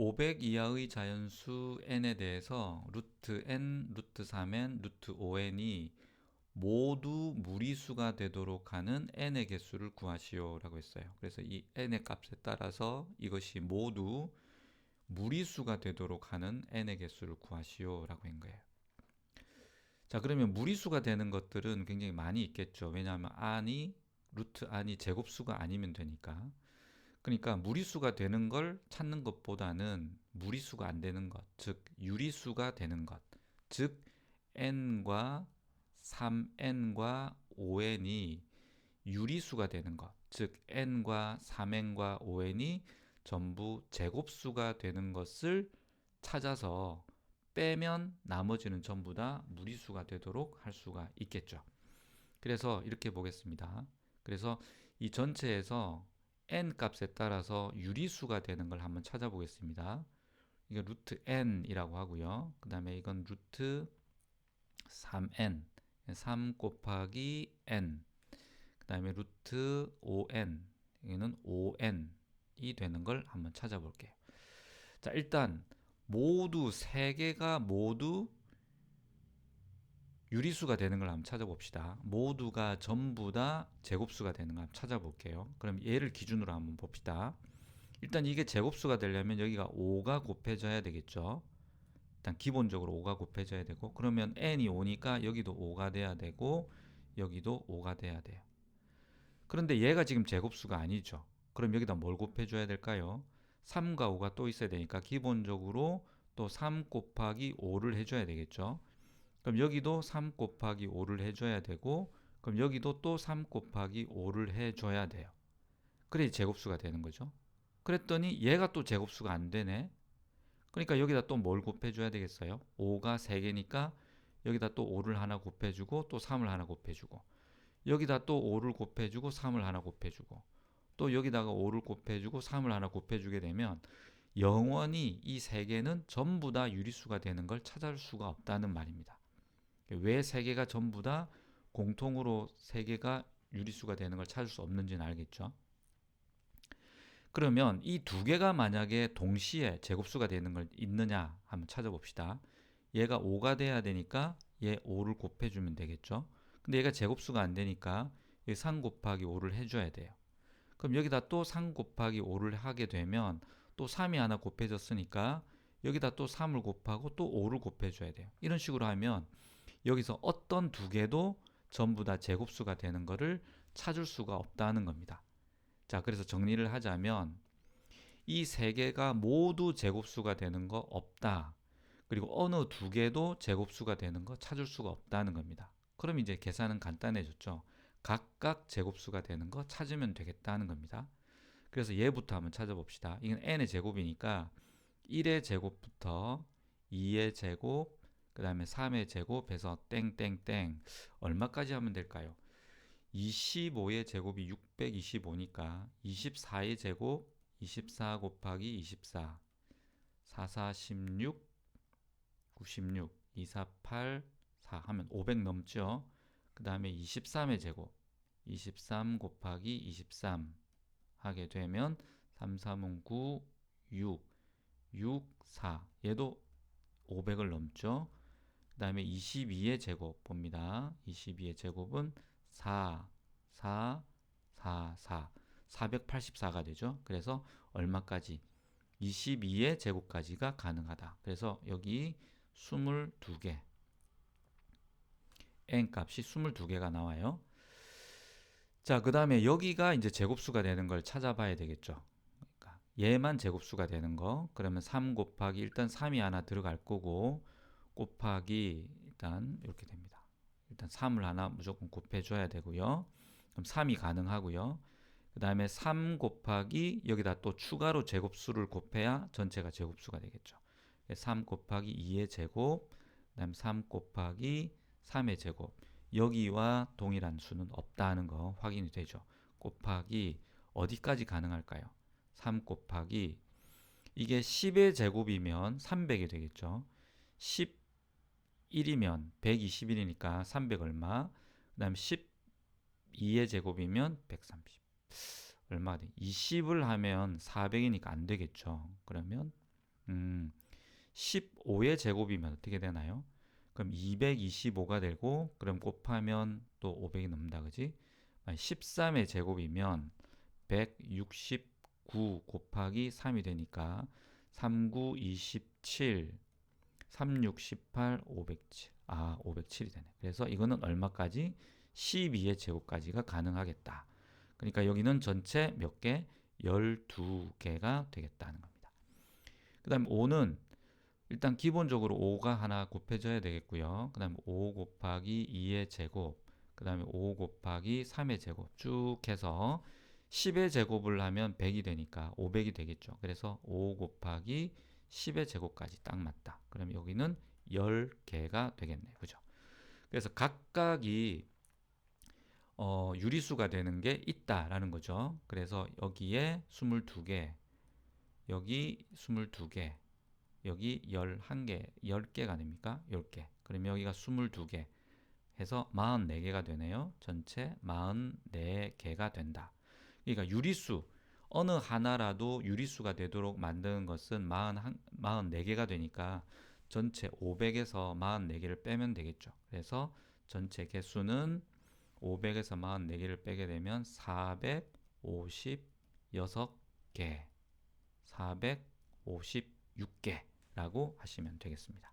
500 이하의 자연수 n에 대해서 루트 n, 루트 3n, 루트 5n이 모두 무리수가 되도록 하는 n의 개수를 구하시오 라고 했어요. 그래서 이 n의 값에 따라서 이것이 모두 무리수가 되도록 하는 n의 개수를 구하시오 라고 한 거예요. 자, 그러면 무리수가 되는 것들은 굉장히 많이 있겠죠. 왜냐하면 루트 n이 제곱수가 아니면 되니까. 그러니까 무리수가 되는 걸 찾는 것보다는 무리수가 안 되는 것, 즉 유리수가 되는 것, 즉 n과 3n과 5n이 유리수가 되는 것, 즉 n과 3n과 5n이 전부 제곱수가 되는 것을 찾아서 빼면 나머지는 전부 다 무리수가 되도록 할 수가 있겠죠. 그래서 이렇게 보겠습니다. 그래서 이 전체에서 n 값에 따라서 유리수가 되는 걸 한번 찾아보겠습니다. 이거 루트 n이라고 하고요. 그 다음에 이건 루트 3n, 3 곱하기 n, 그 다음에 루트 5n, 이거는 5n이 되는 걸 한번 찾아볼게요. 자, 일단 모두 세 개가 모두 유리수가 되는 걸 한번 찾아봅시다. 모두가 전부 다 제곱수가 되는 걸 한번 찾아볼게요. 그럼 얘를 기준으로 한번 봅시다. 일단 이게 제곱수가 되려면 여기가 5가 곱해져야 되겠죠. 일단 기본적으로 5가 곱해져야 되고, 그러면 n이 5니까 여기도 5가 돼야 되고 여기도 5가 돼야 돼요. 그런데 얘가 지금 제곱수가 아니죠. 그럼 여기다 뭘 곱해줘야 될까요? 3과 5가 또 있어야 되니까 기본적으로 또 3 곱하기 5를 해줘야 되겠죠. 그럼 여기도 3 곱하기 5를 해줘야 되고, 그럼 여기도 또 3 곱하기 5를 해줘야 돼요. 그래 제곱수가 되는 거죠. 그랬더니 얘가 또 제곱수가 안 되네. 그러니까 여기다 또 뭘 곱해줘야 되겠어요? 5가 3개니까 여기다 또 5를 하나 곱해주고 또 3을 하나 곱해주고, 여기다 또 5를 곱해주고 3을 하나 곱해주고, 또 여기다가 5를 곱해주고 3을 하나 곱해주게 되면 영원히 이 3개는 전부 다 유리수가 되는 걸 찾을 수가 없다는 말입니다. 왜 3개가 전부 다 공통으로 3개가 유리수가 되는 걸 찾을 수 없는지는 알겠죠? 그러면 이 두 개가 만약에 동시에 제곱수가 되는 걸 있느냐 한번 찾아봅시다. 얘가 5가 돼야 되니까 얘 5를 곱해주면 되겠죠. 근데 얘가 제곱수가 안 되니까 3 곱하기 5를 해줘야 돼요. 그럼 여기다 또 3 곱하기 5를 하게 되면 또 3이 하나 곱해졌으니까 여기다 또 3을 곱하고 또 5를 곱해줘야 돼요. 이런 식으로 하면 여기서 어떤 두 개도 전부 다 제곱수가 되는 것을 찾을 수가 없다는 겁니다. 자, 그래서 정리를 하자면 이 세 개가 모두 제곱수가 되는 거 없다. 그리고 어느 두 개도 제곱수가 되는 거 찾을 수가 없다는 겁니다. 그럼 이제 계산은 간단해졌죠. 각각 제곱수가 되는 거 찾으면 되겠다는 겁니다. 그래서 얘부터 한번 찾아봅시다. 이건 n의 제곱이니까 1의 제곱부터 2의 제곱, 그 다음에 3의 제곱해서 땡땡땡 얼마까지 하면 될까요? 25의 제곱이 625니까 24의 제곱 24 곱하기 24 44 16 96 248 4 하면 500 넘죠. 그 다음에 23의 제곱 23 곱하기 23 하게 되면 3, 3은 9 6 6 4 얘도 500을 넘죠. 그 다음에 22의 제곱 봅니다. 22의 제곱은 4, 4, 4, 4, 484가 되죠. 그래서 얼마까지? 22의 제곱까지가 가능하다. 그래서 여기 22개, n 값이 22개가 나와요. 자, 그 다음에 여기가 이제 제곱수가 되는 걸 찾아봐야 되겠죠. 그러니까 얘만 제곱수가 되는 거. 그러면 3 곱하기 일단 3이 하나 들어갈 거고 곱하기 일단 이렇게 됩니다. 일단 3을 하나 무조건 곱해줘야 되고요. 그럼 3이 가능하고요. 그 다음에 3 곱하기 여기다 또 추가로 제곱수를 곱해야 전체가 제곱수가 되겠죠. 3 곱하기 2의 제곱, 그 다음 3 곱하기 3의 제곱. 여기와 동일한 수는 없다는 거 확인이 되죠. 곱하기 어디까지 가능할까요? 3 곱하기 이게 10의 제곱이면 300이 되겠죠. 11이면 121이니까 300 얼마? 그 다음 12의 제곱이면 130. 얼마가 돼? 20을 하면 400이니까 안 되겠죠. 그러면 15의 제곱이면 어떻게 되나요? 그럼 225가 되고 그럼 곱하면 또 500이 넘는다 그지? 13의 제곱이면 169 곱하기 3이 되니까 39, 27, 36, 18, 507. 507이 되네. 그래서 이거는 얼마까지? 12의 제곱까지가 가능하겠다. 그러니까 여기는 전체 몇 개? 12개가 되겠다는 겁니다. 그 다음에 5는 일단 기본적으로 5가 하나 곱해져야 되겠고요. 그 다음에 5 곱하기 2의 제곱, 그 다음에 5 곱하기 3의 제곱 쭉 해서 10의 제곱을 하면 100이 되니까 500이 되겠죠. 그래서 5 곱하기 10의 제곱까지 딱 맞다. 그럼 여기는 10개가 되겠네요. 그죠? 그래서 각각이 유리수가 되는 게 있다라는 거죠. 그래서 여기에 22개, 여기 22개, 여기 11개, 10개가 됩니까? 10개. 그럼 여기가 22개 해서 44개가 되네요. 전체 44개가 된다. 그러니까 유리수, 어느 하나라도 유리수가 되도록 만드는 것은 44개가 되니까 전체 500에서 44개를 빼면 되겠죠. 그래서 전체 개수는 500에서 44개를 빼게 되면 456개, 456개라고 하시면 되겠습니다.